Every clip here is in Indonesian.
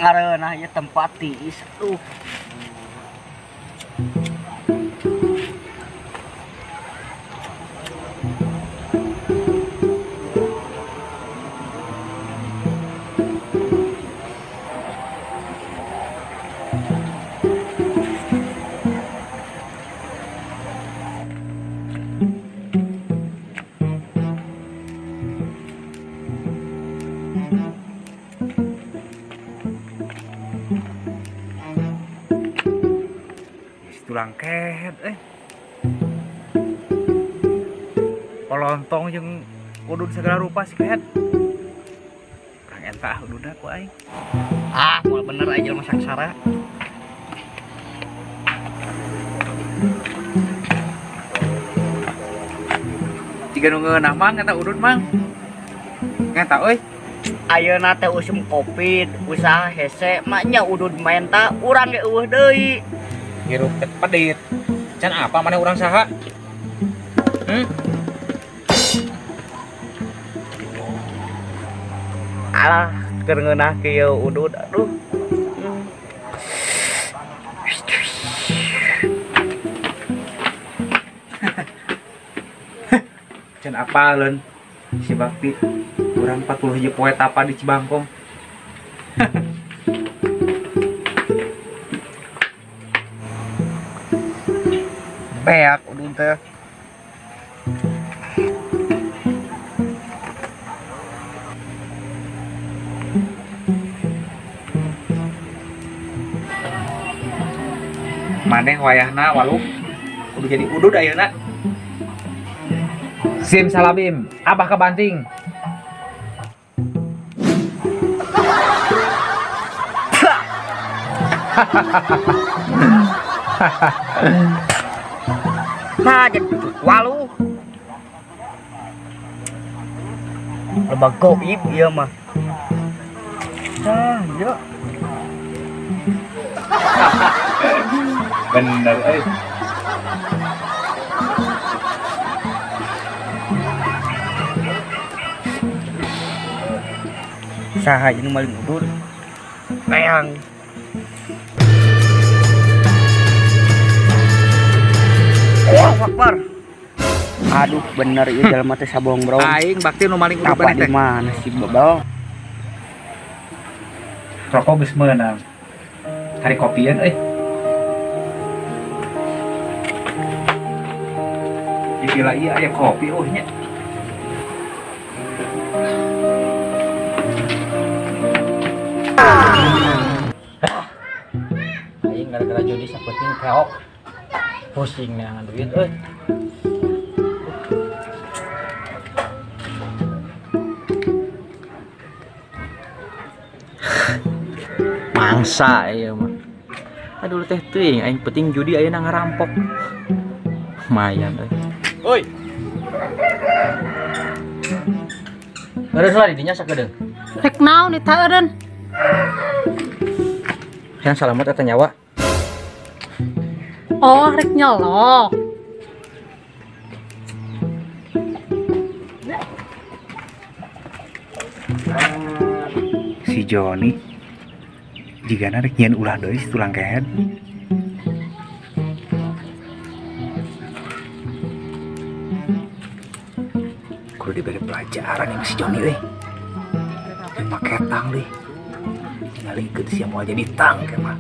Ngareunah ieu tempat tiis tuh. Tulang kehet polontong jeung udud segala rupa si kehet. Kang entah ududna ku aing. Ah, moal bener aja jelema sangsara. Jika nu ngeunah mang eta udud mang. Ngeta euy. Ayeuna teh usum Covid, usaha hese maknya udud main ta urang ge eueuh deui. Hirup teh pedit. Can apa mana urang saha? Alah, keur ngeunah kieu udud aduh. Can apa leun si Bakti urang 40 hiji poe tapa di Cibangkong. Beak udud teh. Maneh wayahna waluk kudu jadi udud ayeuna. Sim salabim, abah kebanting. Nah, jadi walu. Loba goib ieu mah. Nah, iya. Bener euy. Saha jeung maling udud. Meang. Allahu Akbar. Aduh, bener ieu jelema teh sabohong, Bro. Aing Bakti nu maling udud Apa maneh di teh. mana si Bebel? Rokok geus meunang. Hari kopieun euy. Di villa ieu aya kopi nya. Aing gara-gara judi sapenting keok. Pusing neangan duit euy. Mangsa ieu mah. Aduh teh teuing aing penting judi ayeuna ngarampok. Lumayan euy. Oi. Beres lah didinya sakedeung. Rek naon eta eureun? Yang salamet eta nyawa. Oh, rek nyolok. Si Joni jigana rek nyeun ulah deui si tulang kehet. Kudu diberi pelajaran yang si Joni euy. Yang make tang deui. Ngalikeun sia moal jadi tang ke mah.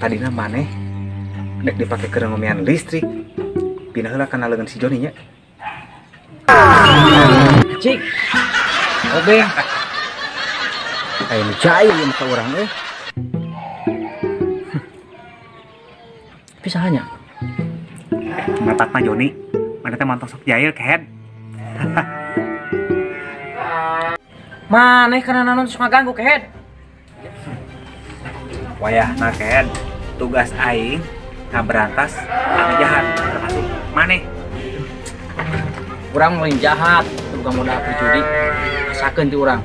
Tadina maneh dek dipake keur ngomean listrik. Pindah heula kana leungeun si Joni nya. Cik. Obeng. Ayo jahil yang ke orang Pisahannya. Matak mah Joni. Mana teh mantong sok jahil kehet. Maneh kana nanon sok ngaganggu kehet. Wayahna kehet. Tugas aing ngaberantas anu jahat termasuk maneh. Urang mulai jahat, bukan modal perjudi. Rasakeun ti urang.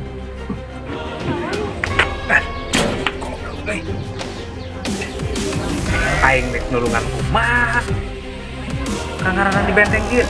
aing rek nulungan kumaha kangaranan di benteng ieu